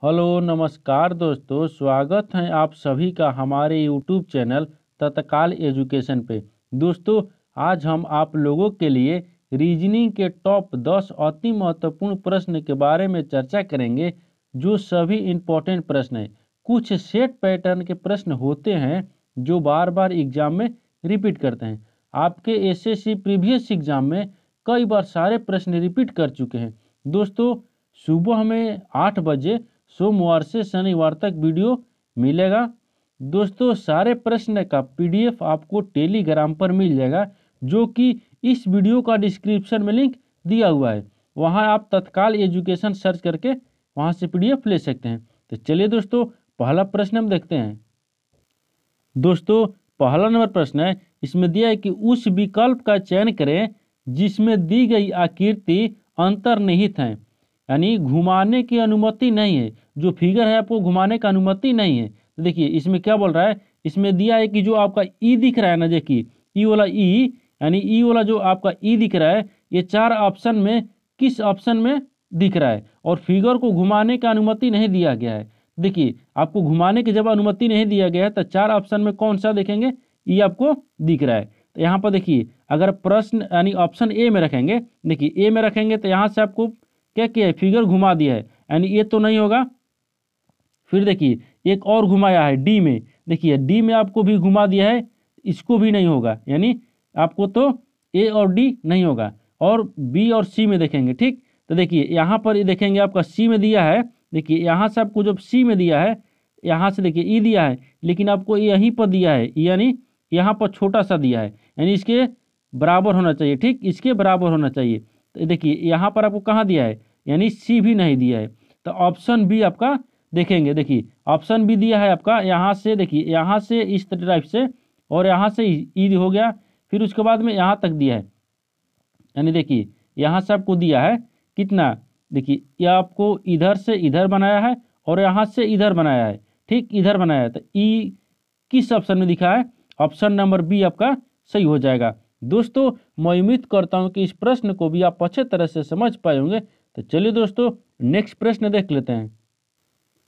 Hello नमस्कार दोस्तों, स्वागत है आप सभी का हमारे यूट्यूब चैनल तत्काल एजुकेशन पे। दोस्तों, आज हम आप लोगों के लिए रीजनिंग के टॉप 10 अति महत्वपूर्ण प्रश्न के बारे में चर्चा करेंगे, जो सभी इम्पोर्टेंट प्रश्न हैं। कुछ सेट पैटर्न के प्रश्न होते हैं जो बार बार एग्जाम में रिपीट करते हैं। आपके एसएससी प्रीवियस एग्जाम में कई बार सारे प्रश्न रिपीट कर चुके हैं। दोस्तों, सुबह में 8 बजे सोमवार से शनिवार तक वीडियो मिलेगा। दोस्तों, सारे प्रश्न का पीडीएफ आपको टेलीग्राम पर मिल जाएगा, जो कि इस वीडियो का डिस्क्रिप्शन में लिंक दिया हुआ है। वहां आप तत्काल एजुकेशन सर्च करके वहां से पीडीएफ ले सकते हैं। तो चलिए दोस्तों, पहला प्रश्न हम देखते हैं। दोस्तों, पहला नंबर प्रश्न है, इसमें दिया है कि उस विकल्प का चयन करें जिसमें दी गई आकृति अंतर्निहित है, यानी घुमाने की अनुमति नहीं है। जो फिगर है आपको घुमाने का अनुमति नहीं है। तो देखिए इसमें क्या बोल रहा है, इसमें दिया है कि जो आपका ई दिख रहा है ना, देखिए ई वाला ई, यानी ई वाला जो आपका ई दिख रहा है, ये 4 ऑप्शन में किस ऑप्शन में दिख रहा है, और फिगर को घुमाने का अनुमति नहीं दिया गया है। देखिए आपको घुमाने की जब अनुमति नहीं दिया गया है तो 4 ऑप्शन में कौन सा देखेंगे, ये आपको दिख रहा है। तो यहाँ पर देखिए, अगर प्रश्न यानी ऑप्शन ए में रखेंगे, देखिए ए में रखेंगे तो यहाँ से आपको क्या किया है, फिगर घुमा दिया है, यानी ये तो नहीं होगा। फिर देखिए एक और घुमाया है डी में, देखिए डी में आपको भी घुमा दिया है, इसको भी नहीं होगा, यानी आपको तो ए और डी नहीं होगा। और बी और सी में देखेंगे, ठीक। तो देखिए यहाँ पर ये देखेंगे आपका सी में दिया है, देखिए यहाँ से आपको जब सी में दिया है, यहाँ से देखिए ई दिया है, लेकिन आपको यहीं पर दिया है, यानी यहाँ पर छोटा सा दिया है, यानी इसके बराबर होना चाहिए, ठीक, इसके बराबर होना चाहिए। तो देखिए यहाँ पर आपको कहाँ दिया है, यानी सी भी नहीं दिया है। तो ऑप्शन बी आपका देखेंगे, देखिए ऑप्शन बी दिया है आपका, यहाँ से देखिए यहाँ से इस टाइप से, और यहाँ से ई हो गया, फिर उसके बाद में यहाँ तक दिया है, यानी देखिए यहाँ से आपको दिया है कितना, देखिए ये आपको इधर से इधर बनाया है और यहाँ से इधर बनाया है, ठीक, इधर बनाया है। तो ई किस ऑप्शन में दिखा है, ऑप्शन नंबर बी आपका सही हो जाएगा। दोस्तों, मैं उम्मीद करता हूँ कि इस प्रश्न को भी आप अच्छे तरह से समझ पाए होंगे। तो चलिए दोस्तों, नेक्स्ट प्रश्न देख लेते हैं।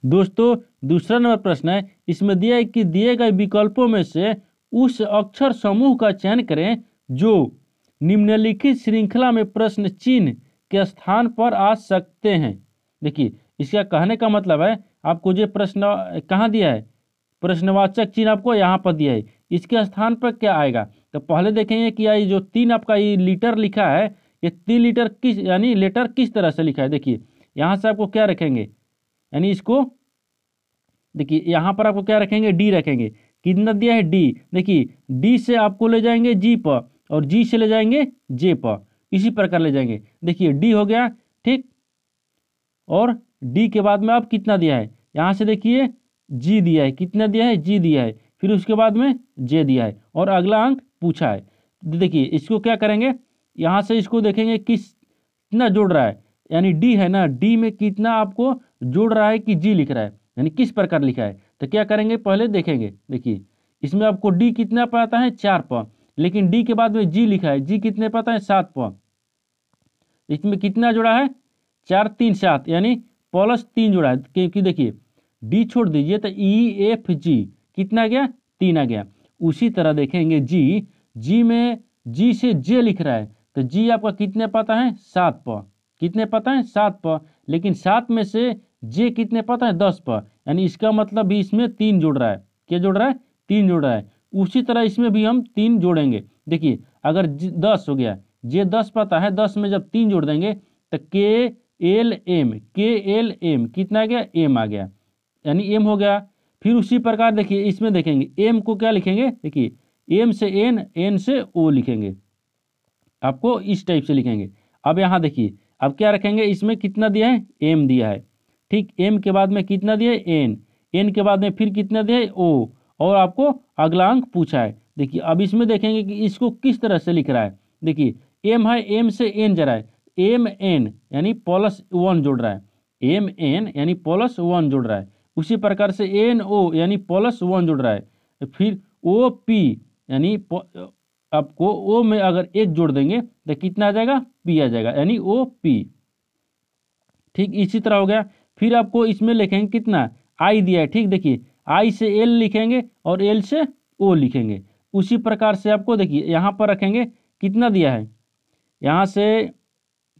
दोस्तों, दूसरा नंबर प्रश्न है, इसमें दिया है कि दिए गए विकल्पों में से उस अक्षर समूह का चयन करें जो निम्नलिखित श्रृंखला में प्रश्न चिन्ह के स्थान पर आ सकते हैं। देखिए इसका कहने का मतलब है, आपको जो प्रश्न कहाँ दिया है, प्रश्नवाचक चिन्ह आपको यहाँ पर दिया है, इसके स्थान पर क्या आएगा। तो पहले देखेंगे कि ये जो 3 आपका ये लीटर लिखा है, ये 3 लीटर किस यानी लेटर किस तरह से लिखा है। देखिए यहाँ से आपको क्या रखेंगे, यानी इसको देखिए यहाँ पर आपको क्या रखेंगे, डी रखेंगे। कितना दिया है, डी। देखिए डी से आपको ले जाएंगे जी पर, और जी से ले जाएंगे जे पर, इसी प्रकार ले जाएंगे। देखिए डी हो गया, ठीक। और डी के बाद में आप कितना दिया है, यहाँ से देखिए जी दिया है, कितना दिया है, जी दिया है, फिर उसके बाद में जे दिया है, और अगला अंक पूछा है। देखिए इसको क्या करेंगे, यहाँ से इसको देखेंगे कितना जोड़ रहा है, यानी डी है ना, डी में कितना आपको जोड़ रहा है कि जी लिख रहा है, यानी किस प्रकार लिखा है। तो क्या करेंगे, पहले देखेंगे। देखिए इसमें आपको डी कितना पाता है, 4 पर, लेकिन डी के बाद में जी लिखा है, जी कितने पाता है, 7 पर। इसमें कितना जोड़ा है, 4 3 7, यानी +3 जोड़ा है, क्योंकि देखिए डी छोड़ दीजिए तो ई एफ जी कितना आ गया, 3 आ गया। उसी तरह देखेंगे जी, जी में जी से जे लिख रहा है, तो जी आपका कितने पता है, 7 पर, कितने पता है, 7 पर, लेकिन 7 में से जे कितने पता है, 10 पर, यानी इसका मतलब भी इसमें 3 जोड़ रहा है। क्या जोड़ रहा है, 3 जोड़ रहा है। उसी तरह इसमें भी हम 3 जोड़ेंगे। देखिए अगर 10 हो गया, जे 10 पता है, 10 में जब 3 जोड़ देंगे तो के एल एम कितना आ गया, एम आ गया, यानी एम हो गया। फिर उसी प्रकार देखिए इसमें देखेंगे, एम को क्या लिखेंगे, देखिए एम से एन, एन से ओ लिखेंगे, आपको इस टाइप से लिखेंगे। अब यहाँ देखिए अब क्या रखेंगे, इसमें कितना दिया है, एम दिया है, ठीक। एम के बाद में कितना दिया है, एन, एन के बाद में फिर कितना दिया है, ओ, और आपको अगला अंक पूछा है। देखिए अब इसमें देखेंगे कि इसको किस तरह से लिख रहा है। देखिए एम है, एम से एन जा रहा है, एम एन यानी +1 जोड़ रहा है, एम एन यानी +1 जोड़ रहा है। उसी प्रकार से एन ओ यानी +1 जोड़ रहा है। फिर ओ पी यानी आपको ओ में अगर 1 जोड़ देंगे तो कितना आ जाएगा, पी आ जाएगा, यानी ओ पी, ठीक। इसी तरह हो गया। फिर आपको इसमें लिखेंगे कितना, आई दिया है, ठीक। देखिए आई से एल लिखेंगे और एल से ओ लिखेंगे। उसी प्रकार से आपको देखिए यहाँ पर रखेंगे, कितना दिया है, यहाँ से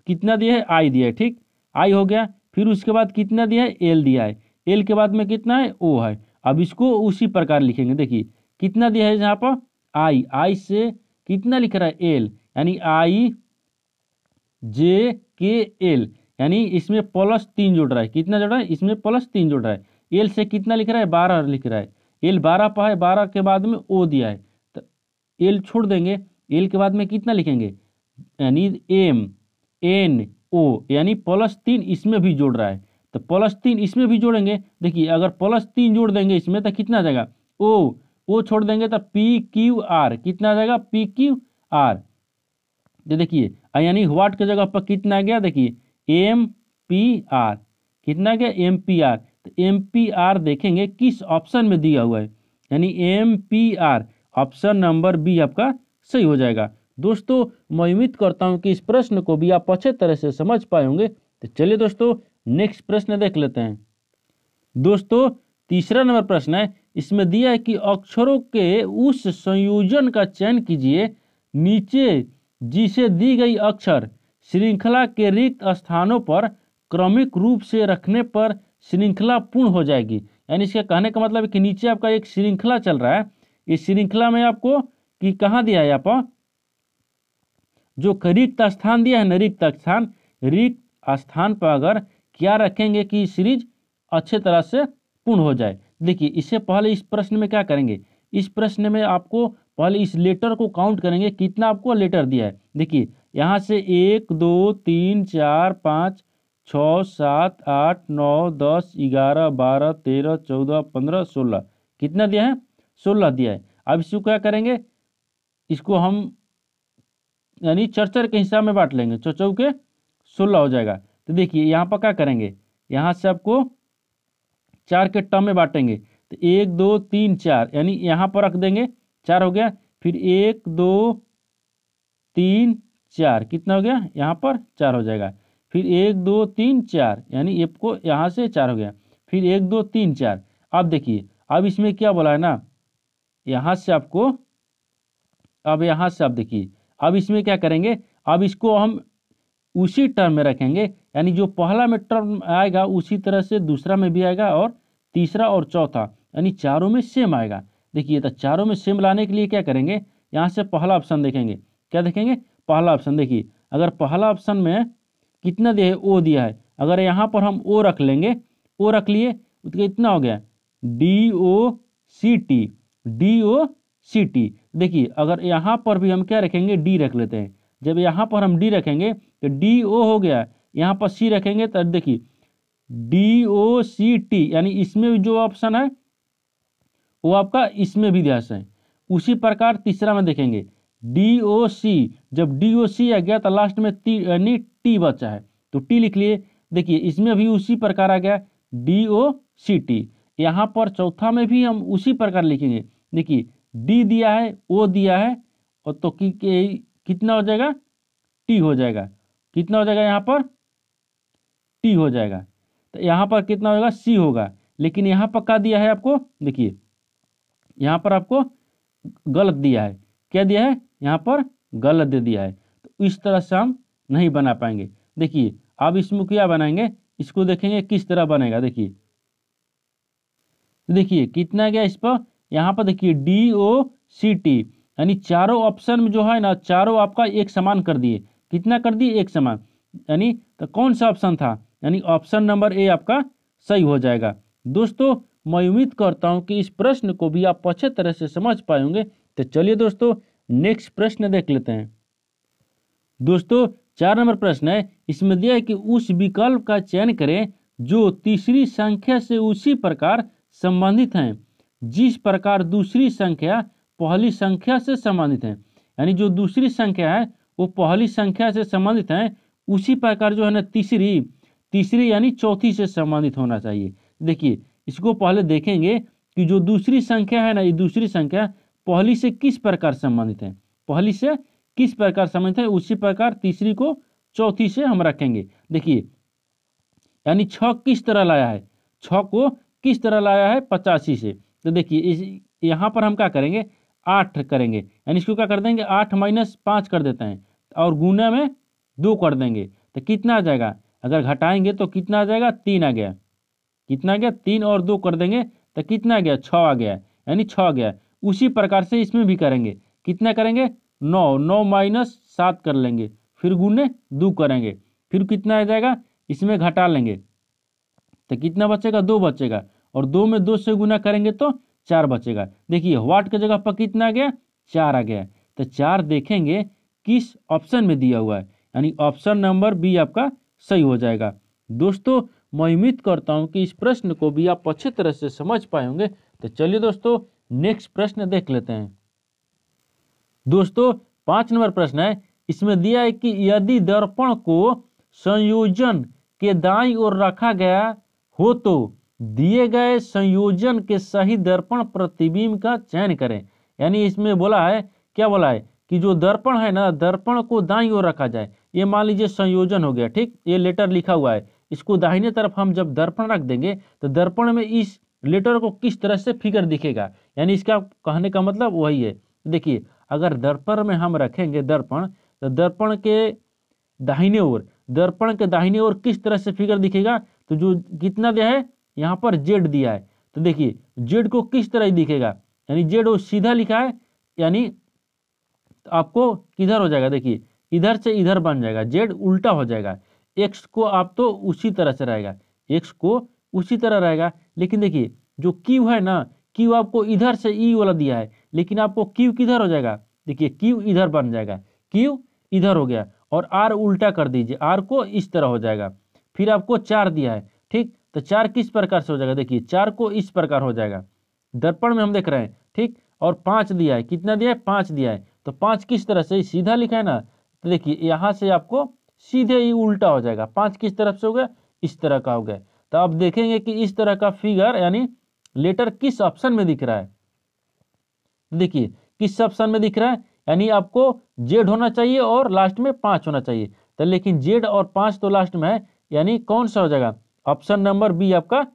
कितना दिया है, आई दिया है, ठीक। आई हो गया, फिर उसके बाद कितना दिया है, एल दिया है, एल के बाद में कितना है, ओ है। अब इसको उसी प्रकार लिखेंगे। देखिए कितना दिया है यहाँ पर, आई, आई से कितना लिख रहा है, एल, यानी आई जे के एल, यानी इसमें +3 जुड़ रहा है। कितना जुड़ रहा है, इसमें +3 जुड़ रहा है। एल से कितना लिख रहा है, 12 लिख रहा है। एल 12 पर है, 12 के बाद में ओ दिया है, तो एल छोड़ देंगे। एल के बाद में कितना लिखेंगे, यानी एम एन ओ, यानी +3 इसमें भी जोड़ रहा है, तो +3 इसमें भी जोड़ेंगे। देखिए अगर +3 जोड़ देंगे इसमें तो कितना आ जाएगा, ओ छोड़ देंगे तो पी क्यू आर, कितना आ जाएगा, पी क्यू आर। तो देखिए यानी व्हाट के जगह पर कितना आ गया, देखिए एम पी आर, कितना आ गया, एम पी आर। तो एम पी आर देखेंगे किस ऑप्शन में दिया हुआ है, यानी M P R, option number B आपका सही हो जाएगा। दोस्तों मैं उम्मीद करता हूं कि इस प्रश्न को भी आप अच्छे तरह से समझ पाए होंगे। तो चलिए दोस्तों नेक्स्ट प्रश्न देख लेते हैं। दोस्तों तीसरा नंबर प्रश्न है, इसमें दिया है कि अक्षरों के उस संयोजन का चयन कीजिए नीचे जिसे दी गई अक्षर श्रृंखला के रिक्त स्थानों पर क्रमिक रूप से रखने पर श्रृंखला पूर्ण हो जाएगी। यानी इसके कहने का मतलब है कि नीचे आपका एक श्रृंखला चल रहा है, इस श्रृंखला में आपको कि कहाँ दिया है, आप जो रिक्त स्थान दिया है न, रिक्त स्थान पर अगर क्या रखेंगे कि सीरीज अच्छे तरह से पूर्ण हो जाए। देखिए इससे पहले इस प्रश्न में क्या करेंगे, इस प्रश्न में आपको पहले इस लेटर को काउंट करेंगे, कितना आपको लेटर दिया है। देखिए यहाँ से 1 2 3 4 5 6 7 8 9 10 11 12 13 14 15 16, कितना दिया है, 16 दिया है। अब इसको क्या करेंगे, इसको हम यानी चरचर के हिसाब में बांट लेंगे, चौचौ के 16 हो जाएगा। तो देखिए यहाँ पर क्या करेंगे, यहाँ से आपको 4 के टर्म में बांटेंगे, तो 1 2 3 4, यानी यहाँ पर रख देंगे, 4 हो गया। फिर 1 2 3 4, कितना हो गया, यहाँ पर 4 हो जाएगा। फिर 1 2 3 4, यानी आपको यहाँ से 4 हो गया। फिर 1 2 3 4। अब देखिए अब इसमें क्या बोला है ना, यहाँ से आपको, अब यहाँ से आप देखिए अब इसमें क्या करेंगे, अब इसको हम उसी टर्म में रखेंगे, यानी जो पहला में टर्म आएगा उसी तरह से दूसरा में भी आएगा और तीसरा और चौथा, यानी चारों में सेम आएगा। देखिए तो चारों में सेम लाने के लिए क्या करेंगे, यहाँ से पहला ऑप्शन देखेंगे, क्या देखेंगे, पहला ऑप्शन। देखिए अगर पहला ऑप्शन में कितना दिया है, ओ दिया है, अगर यहाँ पर हम ओ रख लेंगे, ओ रख लिए तो कितना हो गया, DOCT, DOCT। देखिए अगर यहाँ पर भी हम क्या रखेंगे, डी रख लेते हैं। जब यहाँ पर हम डी रखेंगे तो DO हो गया, यहाँ पर सी रखेंगे तो देखिए DOCT, यानी इसमें भी जो ऑप्शन है वो आपका इसमें भी दिया है। उसी प्रकार तीसरा में देखेंगे DOC, जब DOC आ गया तो लास्ट में यानी टी बचा है तो टी लिख लिए। देखिए इसमें भी उसी प्रकार आ गया DOCT। यहाँ पर चौथा में भी हम उसी प्रकार लिखेंगे। देखिए डी दिया है, ओ दिया है, और तो कितना हो जाएगा, टी हो जाएगा। कितना हो जाएगा, यहाँ पर टी हो जाएगा। तो यहाँ पर कितना होगा, सी होगा। लेकिन यहाँ पर क्या दिया है आपको, देखिए यहाँ पर आपको गलत दिया है, क्या दिया है, यहाँ पर गलत दे दिया है। तो इस तरह से हम नहीं बना पाएंगे। देखिए अब इसमें क्या बनाएंगे, इसको देखेंगे किस तरह बनेगा। देखिए कितना गया इस पर, यहाँ पर देखिए DOCT, यानी चारों ऑप्शन में जो है ना, चारों आपका एक समान कर दिए। कितना कर दिए, एक समान। यानी तो कौन सा ऑप्शन था, यानी ऑप्शन नंबर ए आपका सही हो जाएगा। दोस्तों मैं उम्मीद करता हूं कि इस प्रश्न को भी आप अच्छे तरह से समझ पाएंगे। तो चलिए दोस्तों नेक्स्ट प्रश्न देख लेते हैं। दोस्तों 4 नंबर प्रश्न है, इसमें दिया है कि उस विकल्प का चयन करें जो तीसरी संख्या से उसी प्रकार संबंधित हैं जिस प्रकार दूसरी संख्या पहली संख्या से संबंधित है। यानी जो दूसरी संख्या है वो पहली संख्या से संबंधित है, उसी प्रकार जो है ना तीसरी यानी चौथी से संबंधित होना चाहिए। देखिए इसको पहले देखेंगे कि जो दूसरी संख्या है ना, ये दूसरी संख्या पहली से किस प्रकार संबंधित है, पहली से किस प्रकार संबंधित है, उसी प्रकार तीसरी को चौथी से हम रखेंगे। देखिए यानी 6 किस तरह लाया है, 6 को किस तरह लाया है 85 से। तो देखिए इस यहाँ पर हम क्या करेंगे 8 करेंगे, यानी इसको क्या कर देंगे 8 - 5 कर देते हैं और गुना में 2 कर देंगे तो कितना आ जाएगा, अगर घटाएंगे तो कितना आ जाएगा 3 आ गया, कितना आ गया 3 और 2 कर देंगे तो कितना आ गया 6 आ गया, यानी 6 आ गया। उसी प्रकार से इसमें भी करेंगे, कितना करेंगे 9 -7 कर लेंगे, फिर गुने 2 करेंगे, फिर कितना आ जाएगा इसमें घटा लेंगे तो कितना बचेगा 2 बचेगा, और 2 में 2 से गुना करेंगे तो 4 बचेगा। देखिए वाट की जगह पर कितना आ गया 4 आ गया, तो 4 देखेंगे किस ऑप्शन में दिया हुआ है, यानी ऑप्शन नंबर बी आपका सही हो जाएगा। दोस्तों मैं उम्मीद करता हूं कि इस प्रश्न को भी आप अच्छे तरह से समझ पाए होंगे। तो चलिए दोस्तों नेक्स्ट प्रश्न देख लेते हैं। दोस्तों 5 नंबर प्रश्न है, इसमें दिया है कि यदि दर्पण को संयोजन के दाईं ओर रखा गया हो तो दिए गए संयोजन के सही दर्पण प्रतिबिंब का चयन करें। यानी इसमें बोला है, क्या बोला है कि जो दर्पण है ना, दर्पण को दाईं ओर रखा जाए। ये मान लीजिए संयोजन हो गया, ठीक, ये लेटर लिखा हुआ है, इसको दाहिने तरफ हम जब दर्पण रख देंगे तो दर्पण में इस लेटर को किस तरह से फिगर दिखेगा, यानी इसका कहने का मतलब वही है। देखिए अगर दर्पण में हम रखेंगे दर्पण, तो दर्पण के दाहिने ओर, दर्पण के दाहिने ओर किस तरह से फिगर दिखेगा, तो जो कितना दिया है यहाँ पर जेड दिया है, तो देखिए जेड को किस तरह दिखेगा, यानी जेड सीधा लिखा है, यानी आपको किधर हो जाएगा, देखिए इधर से इधर बन जाएगा, जेड उल्टा हो जाएगा। एक्स को आप तो उसी तरह से रहेगा, एक्स को उसी तरह रहेगा। लेकिन देखिए जो क्यू है ना, क्यू आपको इधर से ई वाला दिया है, लेकिन आपको क्यू किधर हो जाएगा, देखिए क्यू इधर बन जाएगा, क्यू इधर हो गया, और आर उल्टा कर दीजिए, आर को इस तरह हो जाएगा। फिर आपको 4 दिया है, ठीक, तो 4 किस प्रकार से हो जाएगा, देखिए 4 को इस प्रकार हो जाएगा, दर्पण में हम देख रहे हैं, ठीक। और 5 दिया है, कितना दिया है 5 दिया है, तो 5 किस तरह से सीधा लिखा है ना, तो देखिए यहाँ से आपको सीधे ही उल्टा हो जाएगा, 5 किस तरफ से हो गया इस तरह का हो गया। तो आप देखेंगे कि इस तरह का फिगर यानी लेटर किस ऑप्शन में दिख रहा है, देखिए किस ऑप्शन में दिख रहा है, यानी आपको जेड होना चाहिए और लास्ट में 5 होना चाहिए, तो लेकिन जेड और 5 तो लास्ट में है, यानी कौन सा हो जाएगा, ऑप्शन नंबर बी आपका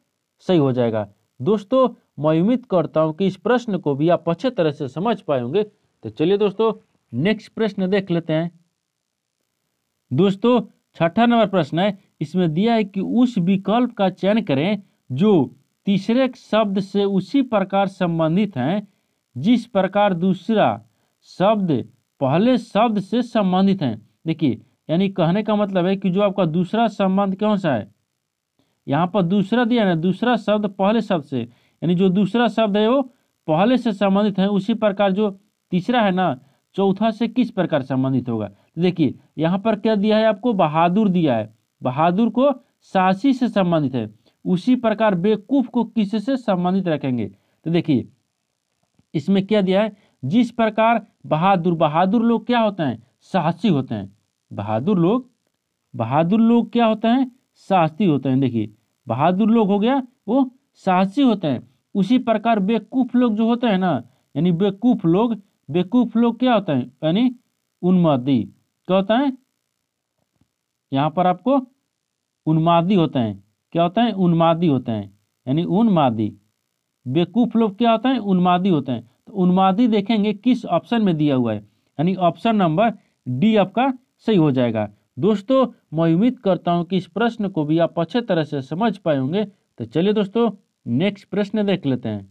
सही हो जाएगा। दोस्तों मैं उम्मीद करता हूं कि इस प्रश्न को भी आप अच्छे तरह से समझ पाए होंगे। तो चलिए दोस्तों नेक्स्ट प्रश्न देख लेते हैं। दोस्तों 6ठा नंबर प्रश्न है, इसमें दिया है कि उस विकल्प का चयन करें जो तीसरे शब्द से उसी प्रकार संबंधित हैं जिस प्रकार दूसरा शब्द पहले शब्द से संबंधित है। देखिए यानी कहने का मतलब है कि जो आपका दूसरा संबंध कौन सा है, यहाँ पर दूसरा दिया ना, दूसरा शब्द पहले शब्द से, यानी जो दूसरा शब्द है वो पहले से संबंधित है, उसी प्रकार जो तीसरा है ना चौथा से किस प्रकार संबंधित होगा। तो देखिए यहाँ पर क्या दिया है आपको, बहादुर दिया है, बहादुर को साहसी से संबंधित है, उसी प्रकार बेवकूफ को किससे संबंधित रखेंगे। तो देखिए इसमें क्या दिया है, जिस प्रकार बहादुर, बहादुर लोग क्या होते हैं साहसी होते हैं, बहादुर लोग क्या होते हैं साहसी होते हैं। देखिए बहादुर लोग हो गया वो साहसी होते हैं, उसी प्रकार बेवकूफ लोग जो होते हैं ना, यानी बेवकूफ लोग क्या होते हैं, यानी उन्मादी, क्या होता है यहाँ पर आपको उन्मादी होते हैं, क्या होता है उन्मादी होते हैं, यानी उन्मादी। बेवकूफ लोग क्या होते हैं उन्मादी होते हैं। तो उन्मादी देखेंगे किस ऑप्शन में दिया हुआ है, यानी ऑप्शन नंबर डी आपका सही हो जाएगा। दोस्तों मैं उम्मीद करता हूं कि इस प्रश्न को भी आप अच्छे तरह से समझ पाए होंगे। तो चलिए दोस्तों नेक्स्ट प्रश्न देख लेते हैं।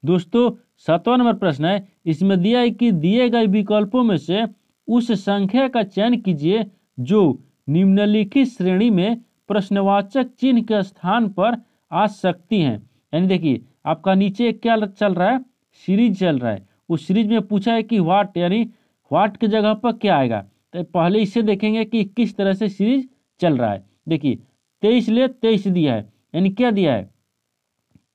दोस्तों 7वां नंबर प्रश्न है, इसमें दिया है कि दिए गए विकल्पों में से उस संख्या का चयन कीजिए जो निम्नलिखित श्रेणी में प्रश्नवाचक चिन्ह के स्थान पर आ सकती हैं। यानी देखिए आपका नीचे क्या चल रहा है, सीरीज चल रहा है, उस सीरीज में पूछा है कि व्हाट, यानी व्हाट की जगह पर क्या आएगा। तो पहले इससे देखेंगे कि किस तरह से सीरीज चल रहा है। देखिए 23 ले 23 दिया है, यानी क्या दिया है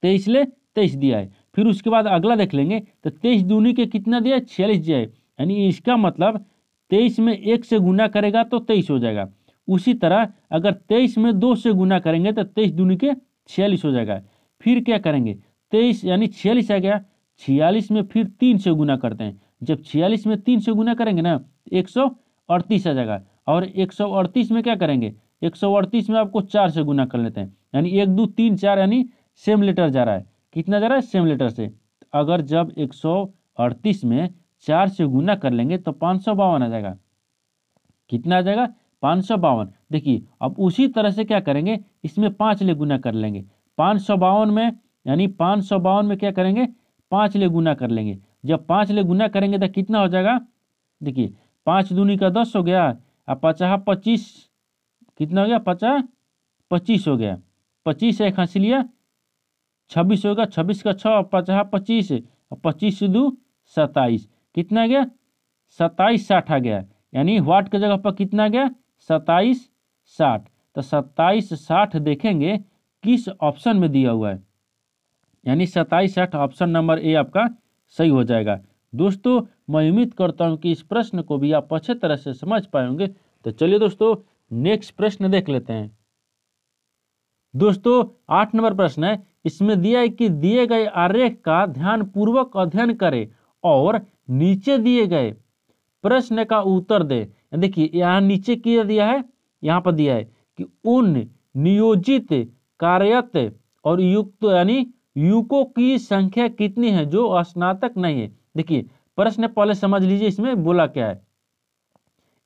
23 ले 23 दिया है। फिर उसके बाद अगला देख लेंगे तो 23 दूनी के कितना दिया है 46 दिया है, यानी इसका मतलब 23 में 1 से गुना करेगा तो 23 हो जाएगा। उसी तरह अगर 23 में 2 से गुना करेंगे तो 23 दूनी के 46 हो जाएगा। फिर क्या करेंगे 23 यानी 46 आ गया, 46 में फिर 3 से गुना करते हैं, जब 46 में 3 से गुना करेंगे ना 138 आ जाएगा, और 138 में क्या करेंगे 138 में आपको 4 से गुना कर लेते हैं, यानी 1 2 3 4, यानी सेम लेटर जा रहा है। कितना जा रहा है? सेम लेटर से। अगर जब 138 में 4 से गुना कर लेंगे तो 552 आ जाएगा। कितना आ जाएगा? 552। देखिए अब उसी तरह से क्या करेंगे, इसमें 5 ले गुना कर लेंगे। 552 में, यानी 552 में क्या करेंगे, 5 ले गुना कर लेंगे। जब 5 ले गुना करेंगे तो कितना हो जाएगा? देखिए 5 दूनी का 10 हो गया, अब 50 25, कितना हो गया? 50 25 हो गया। 25 से 1 हंस लिया, 26 होगा। 26 का 6, 50 25, 25 दू 27, कितना आ गया? 27 60 आ गया। यानी वाट के जगह पर कितना आ गया? 27 60। तो 27 60 देखेंगे किस ऑप्शन में दिया हुआ है, यानी 27 60 ऑप्शन नंबर ए आपका सही हो जाएगा। दोस्तों मैं उम्मीद करता हूं कि इस प्रश्न को भी आप अच्छे तरह से समझ पाएंगे। तो चलिए दोस्तों नेक्स्ट प्रश्न देख लेते हैं। दोस्तों 8 नंबर प्रश्न है, इसमें दिया है कि दिए गए आरेख का ध्यान पूर्वक अध्ययन करें और नीचे दिए गए प्रश्न का उत्तर दे। देखिए यहाँ नीचे क्या दिया है, यहाँ पर दिया है कि उन नियोजित कार्यरत और युक्त यानी युवकों की संख्या कितनी है जो स्नातक नहीं है। देखिए प्रश्न पहले समझ लीजिए इसमें बोला क्या है।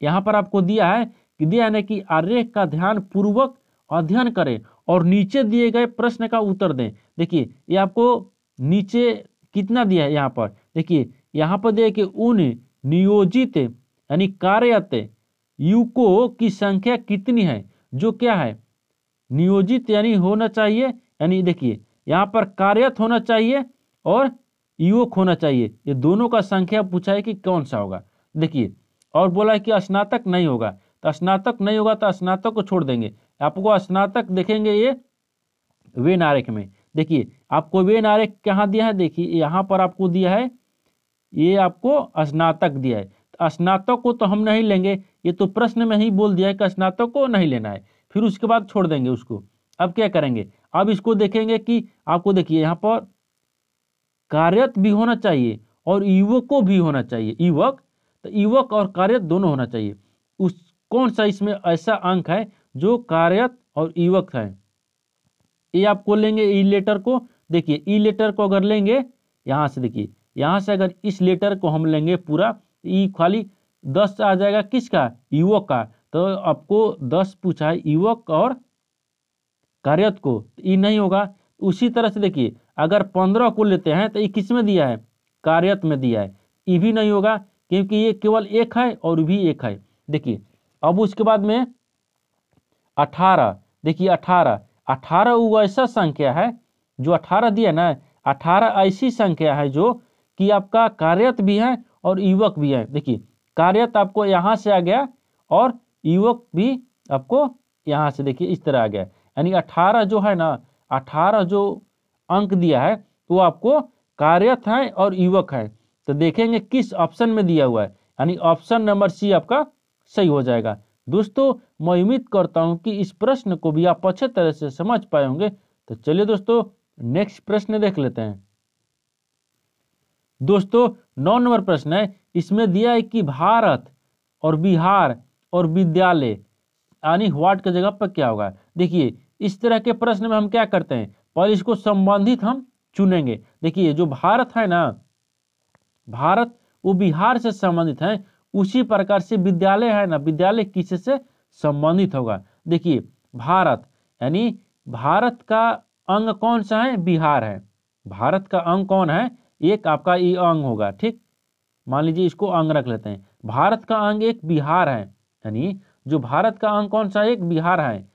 यहाँ पर आपको दिया है कि दिया है कि आरेख का ध्यान पूर्वक अध्ययन करें और नीचे दिए गए प्रश्न का उत्तर दें। देखिए ये आपको नीचे कितना दिया है, यहाँ पर देखिए यहाँ पर दिया कि उन नियोजित यानी कार्यरत युवकों की संख्या कितनी है, जो क्या है नियोजित यानी होना चाहिए, यानी देखिए यहाँ पर कार्यरत होना चाहिए और युवक होना चाहिए। ये दोनों का संख्या पूछा है कि कौन सा होगा। देखिए और बोला है कि स्नातक नहीं होगा, तो स्नातक नहीं होगा तो स्नातक को छोड़ देंगे। आपको स्नातक देखेंगे ये वेन आरेख में। देखिए आपको वेन आरेख कहाँ दिया है, देखिए यहाँ पर आपको दिया है, ये आपको स्नातक दिया है। तो स्नातक को तो हम नहीं लेंगे, ये तो प्रश्न में ही बोल दिया है कि स्नातक को नहीं लेना है, फिर उसके बाद छोड़ देंगे उसको। अब क्या करेंगे, अब इसको देखेंगे कि आपको देखिए यहाँ पर कार्यरत भी होना चाहिए और युवक को भी होना चाहिए। युवक तो युवक और कार्यरत दोनों होना चाहिए। उस कौन सा इसमें ऐसा अंक है जो कार्यरत और युवक है, ये आपको लेंगे ई लेटर को। देखिए ई लेटर को अगर लेंगे यहाँ से, देखिए यहाँ से अगर इस लेटर को हम लेंगे पूरा, ई खाली 10 आ जाएगा किसका, युवक का। तो आपको 10 पूछा है युवक और कार्यरत को, ई नहीं होगा। उसी तरह से देखिए अगर 15 को लेते हैं तो ये किस में दिया है, कार्यरत में दिया है, ये भी नहीं होगा क्योंकि ये केवल एक है और भी एक है। देखिए अब उसके बाद में 18, देखिए 18 वो ऐसा संख्या है जो 18 दिया ना, 18 ऐसी संख्या है जो कि आपका कार्यरत भी है और युवक भी है। देखिए कार्यरत आपको यहाँ से आ गया और युवक भी आपको यहाँ से देखिए इस तरह आ गया, यानी 18 जो है ना, 18 जो अंक दिया है वो आपको कार्यरत है और युवक है। तो देखेंगे किस ऑप्शन में दिया हुआ है, यानी ऑप्शन नंबर सी आपका सही हो जाएगा। दोस्तों मैं उम्मीद करता हूं कि इस प्रश्न को भी आप अच्छे तरह से समझ पाए होंगे। तो चलिए दोस्तों नेक्स्ट प्रश्न देख लेते हैं। दोस्तों 9 नंबर प्रश्न है, इसमें दिया है कि भारत और बिहार और विद्यालय यानी व्हाट की जगह पर क्या होगा। देखिए इस तरह के प्रश्न में हम क्या करते हैं, पहले इसको संबंधित हम चुनेंगे। देखिए जो भारत है ना, भारत वो बिहार से संबंधित है, उसी प्रकार से विद्यालय है ना, विद्यालय किससे संबंधित होगा। देखिए भारत यानी भारत का अंग कौन सा है, बिहार है। भारत का अंग कौन है, एक आपका ये अंग होगा, ठीक। मान लीजिए इसको अंग रख लेते हैं, भारत का अंग एक बिहार है, यानी जो भारत का अंग कौन सा है, एक बिहार है।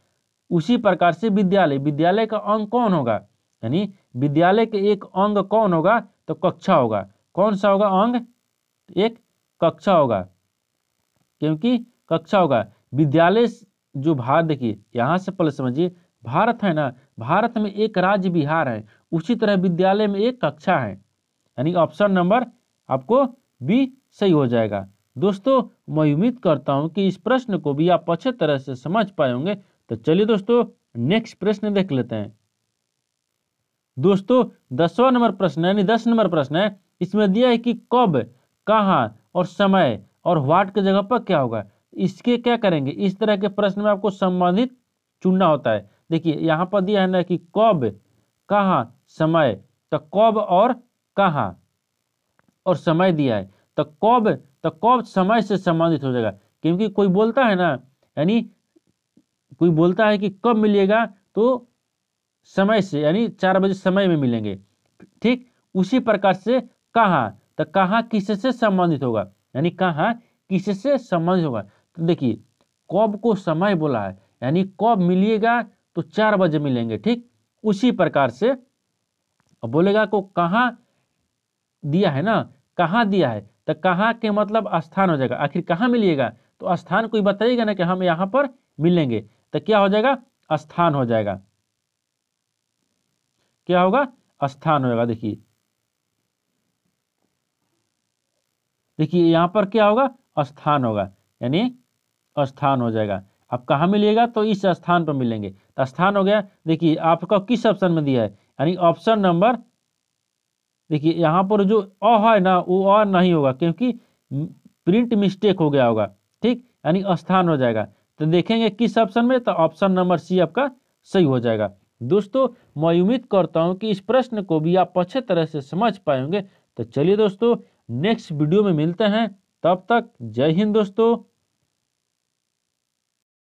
उसी प्रकार से विद्यालय, विद्यालय का अंग कौन होगा, यानी विद्यालय के एक अंग कौन होगा, तो कक्षा होगा। कौन सा होगा अंग, एक कक्षा होगा, क्योंकि कक्षा होगा। विद्यालय जो भारत, देखिए यहाँ से पहले समझिए, भारत है ना, भारत में एक राज्य बिहार है, उसी तरह विद्यालय में एक कक्षा है, यानी ऑप्शन नंबर आपको बी सही हो जाएगा। दोस्तों मैं उम्मीद करता हूं कि इस प्रश्न को भी आप अच्छे तरह से समझ पाए होंगे। तो चलिए दोस्तों नेक्स्ट प्रश्न देख लेते हैं। दोस्तों 10वां नंबर प्रश्न यानी 10 नंबर प्रश्न है, इसमें दिया है कि कब, कहाँ और समय और व्हाट की जगह पर क्या होगा। इसके क्या करेंगे, इस तरह के प्रश्न में आपको संबंधित चुनना होता है। देखिए यहाँ पर दिया है ना कि कब, कहाँ, समय, तो कब और कहाँ और समय दिया है, तो कब समय से संबंधित हो जाएगा, क्योंकि कोई बोलता है ना, यानी कोई बोलता है कि कब मिलेगा, तो समय से, यानी 4 बजे समय में मिलेंगे। ठीक उसी प्रकार से कहाँ, तो कहाँ किससे संबंधित होगा, यानी कहाँ किससे संबंधित होगा। तो देखिए कब को समय बोला है, यानी कब मिलिएगा, तो 4 बजे मिलेंगे। ठीक उसी प्रकार से बोलेगा को कहाँ दिया है ना, कहाँ दिया है, तो कहाँ के मतलब स्थान हो जाएगा। आखिर कहाँ मिलिएगा, तो स्थान कोई बताइएगा ना कि हम यहाँ पर मिलेंगे, तो क्या हो जाएगा, स्थान हो जाएगा। क्या होगा, स्थान होगा। देखिए देखिए यहाँ पर क्या होगा, स्थान होगा, यानी स्थान हो जाएगा। अब कहाँ मिलेगा, तो इस स्थान पर मिलेंगे, तो स्थान हो गया। देखिए आपका किस ऑप्शन में दिया है, यानी ऑप्शन नंबर, देखिए यहाँ पर जो अ है ना, वो अ नहीं होगा, क्योंकि प्रिंट मिस्टेक हो गया होगा। ठीक यानी स्थान हो जाएगा। तो देखेंगे किस ऑप्शन में, तो ऑप्शन नंबर सी आपका सही हो जाएगा। दोस्तों मैं उम्मीद करता हूँ कि इस प्रश्न को भी आप अच्छे तरह से समझ पाए होंगे। तो चलिए दोस्तों नेक्स्ट वीडियो में मिलते हैं, तब तक जय हिंद दोस्तों।